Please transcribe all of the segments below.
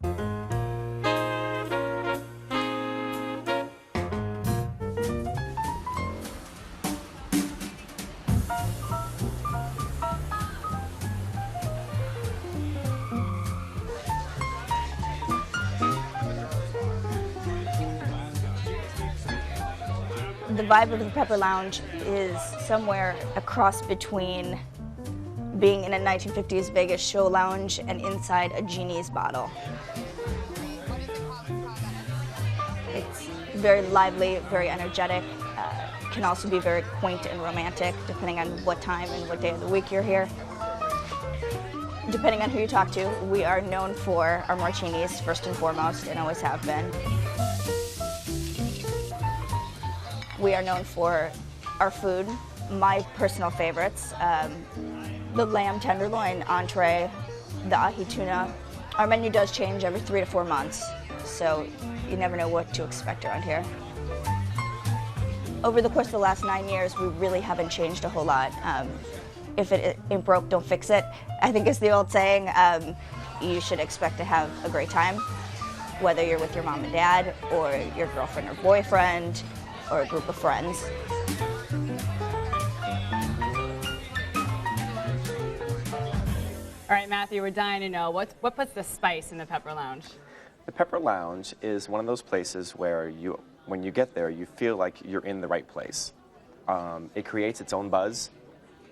The vibe of the Pepper Lounge is somewhere a cross between being in a 1950s Vegas show lounge and inside a genie's bottle. It's very lively, very energetic, can also be very quaint and romantic depending on what time and what day of the week you're here. Depending on who you talk to, we are known for our martinis first and foremost, and always have been. We are known for our food, my personal favorites, the lamb tenderloin entree, the ahi tuna. Our menu does change every 3 to 4 months, so you never know what to expect around here. Over the course of the last 9 years, we really haven't changed a whole lot. If it ain't broke, don't fix it. I think it's the old saying, you should expect to have a great time, whether you're with your mom and dad, or your girlfriend or boyfriend, or a group of friends. All right, Matthew, we're dying to know, what puts the spice in the Pepper Lounge? The Pepper Lounge is one of those places where when you get there, you feel like you're in the right place. It creates its own buzz.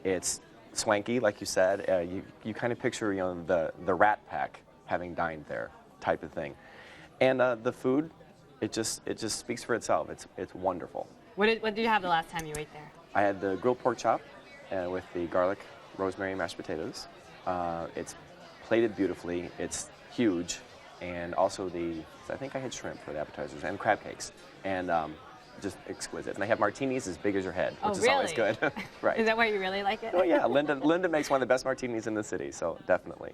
It's swanky, like you said. You kind of picture, the Rat Pack having dined there, type of thing. And the food, it just speaks for itself. It's wonderful. What did you have the last time you ate there? I had the grilled pork chop with the garlic, rosemary, mashed potatoes. It's plated beautifully. It's huge, and also I think I had shrimp for the appetizers and crab cakes, and just exquisite. And they have martinis as big as your head, which is always good. Right. Is that why you really like it? Oh yeah, Linda makes one of the best martinis in the city, so definitely.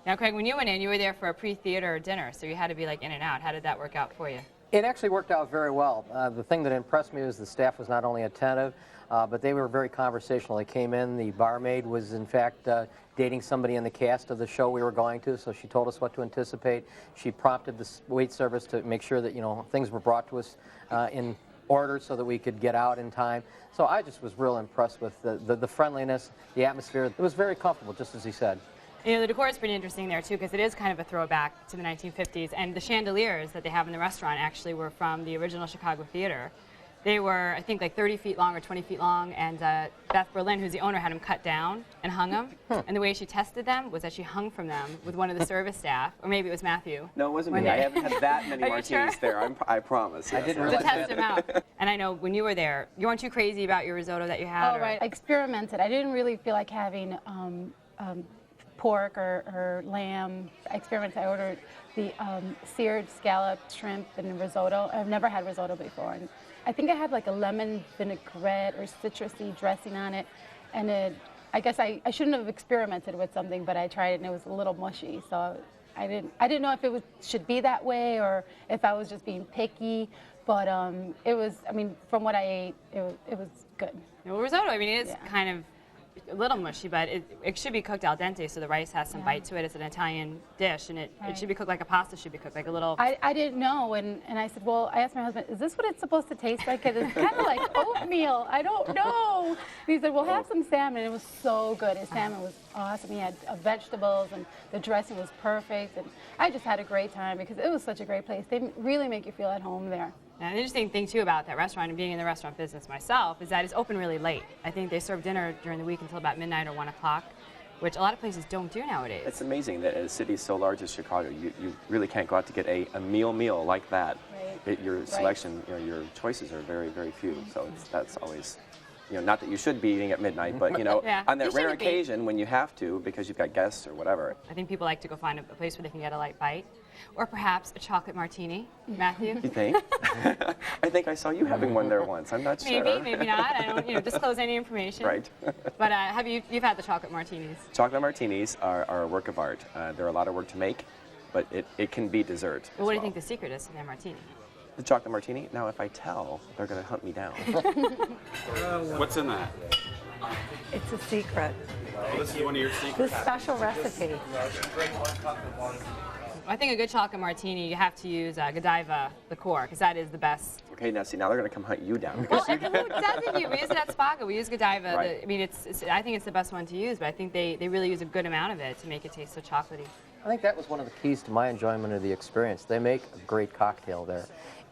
Now, Craig, when you went in, you were there for a pre-theater dinner, so you had to be like in and out. How did that work out for you? It actually worked out very well. The thing that impressed me was the staff was not only attentive, but they were very conversational. They came in, the barmaid was in fact dating somebody in the cast of the show we were going to, so she told us what to anticipate. She prompted the wait service to make sure that things were brought to us in order so that we could get out in time. So I just was real impressed with the friendliness, the atmosphere. It was very comfortable, just as he said. The decor is pretty interesting there, too, because it is kind of a throwback to the 1950s. And the chandeliers that they have in the restaurant actually were from the original Chicago theater. They were, I think, like 30 feet long or 20 feet long, and Beth Berlin, who's the owner, had them cut down and hung them. And the way she tested them was that she hung from them with one of the service staff, or maybe it was Matthew. No, it wasn't me. I haven't had that many martinis there, I promise. Yes. I didn't realize to test them out. And I know when you were there, you weren't too crazy about your risotto that you had? Oh, right. I experimented. I didn't really feel like having pork or lamb. I experimented. I ordered the seared scalloped shrimp and risotto. I've never had risotto before. And I think I had like a lemon vinaigrette or citrusy dressing on it. And I guess I shouldn't have experimented with something, but I tried it and it was a little mushy. So I didn't know if it should be that way or if I was just being picky. But it was, from what I ate, it was good. Well, risotto, it is kind of a little mushy, but it should be cooked al dente, so the rice has some bite to it. It's an Italian dish, and it should be cooked like a pasta should be cooked, like a little... I didn't know, and I said, well, I asked my husband, is this what it's supposed to taste like? It's kind of like oatmeal. I don't know. And he said, well, have some salmon. It was so good. His salmon was awesome. He had vegetables, and the dressing was perfect, and I just had a great time because it was such a great place. They really make you feel at home there. Now, an interesting thing, too, about that restaurant and being in the restaurant business myself is that it's open really late. I think they serve dinner during the week until about midnight or 1 o'clock, which a lot of places don't do nowadays. It's amazing that in a city so large as Chicago, you really can't go out to get a meal like that. Right. Your selection, your choices are very, very few. So that's always, not that you should be eating at midnight, but, on that rare occasion when you have to because you've got guests or whatever. I think people like to go find a place where they can get a light bite. Or perhaps a chocolate martini, Matthew. You think? I think I saw you having one there once. I'm not sure. Maybe, maybe not. I don't, disclose any information. Right. But you've had the chocolate martinis? Chocolate martinis are a work of art. They're a lot of work to make, but it can be dessert. Well, what do you think the secret is to their martini? The chocolate martini? Now, if I tell, they're going to hunt me down. What's in that? It's a secret. Oh, this is one of your secrets. The special recipe. I think a good chocolate martini, you have to use Godiva liqueur, because that is the best. Okay, now see, now they're going to come hunt you down. Well, who doesn't use? We use it at Spago. We use Godiva. Right. I mean, I think it's the best one to use, but I think they really use a good amount of it to make it taste so chocolatey. I think that was one of the keys to my enjoyment of the experience. They make a great cocktail there.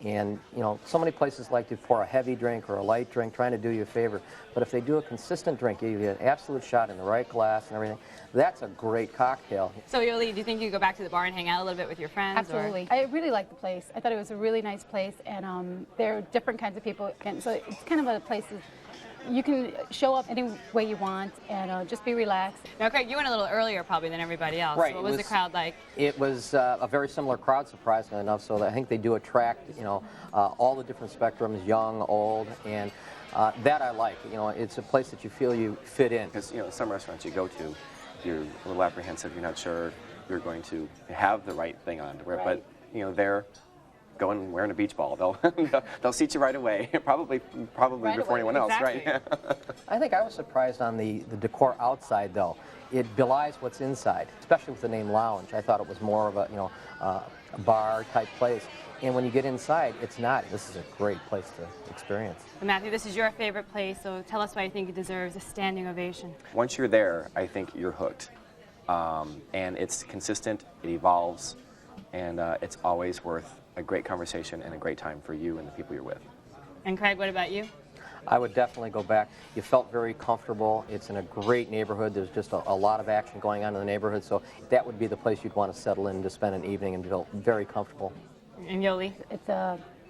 And, you know, so many places like to pour a heavy drink or a light drink, trying to do you a favor. But if they do a consistent drink, you get an absolute shot in the right glass and everything, that's a great cocktail. So, Yoli, do you think you go back to the bar and hang out a little bit with your friends? Absolutely. I really liked the place. I thought it was a really nice place, and there are different kinds of people. And so it's kind of a place that you can show up any way you want and just be relaxed. Now, Craig, you went a little earlier probably than everybody else. Right. What was the crowd like? It was a very similar crowd, surprisingly enough, so that I think they do attract, you know, all the different spectrums, young, old, and that I like. You know, it's a place that you feel you fit in. Because, you know, some restaurants you go to, you're a little apprehensive, you're not sure you're going to have the right thing on to wear, but, you know, they're going and wearing a beach ball. They'll seat you right away, probably Right before away. anyone else, Exactly. right? I think I was surprised on the decor outside, though. It belies what's inside, especially with the name lounge. I thought it was more of a, you know, a bar-type place. And when you get inside, it's not. This is a great place to experience. So, Matthew, this is your favorite place, so tell us why you think it deserves a standing ovation. Once you're there, I think you're hooked. And it's consistent, it evolves, and it's always worth a great conversation and a great time for you and the people you're with. And Craig, what about you? I would definitely go back. You felt very comfortable. It's in a great neighborhood. There's just a lot of action going on in the neighborhood, so that would be the place you'd want to settle in to spend an evening and feel very comfortable. And Yoli? It's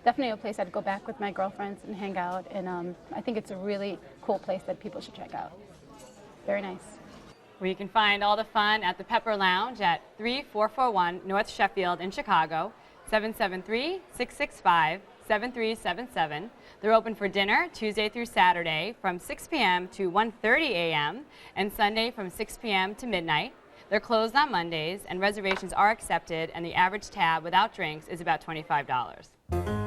definitely a place I'd go back with my girlfriends and hang out, and I think it's a really cool place that people should check out. Very nice. Where you can find all the fun at the Pepper Lounge at 3441 North Sheffield in Chicago, 773-665-7377. They're open for dinner Tuesday through Saturday from 6 p.m. to 1:30 a.m. and Sunday from 6 p.m. to midnight. They're closed on Mondays, and reservations are accepted, and the average tab without drinks is about $25.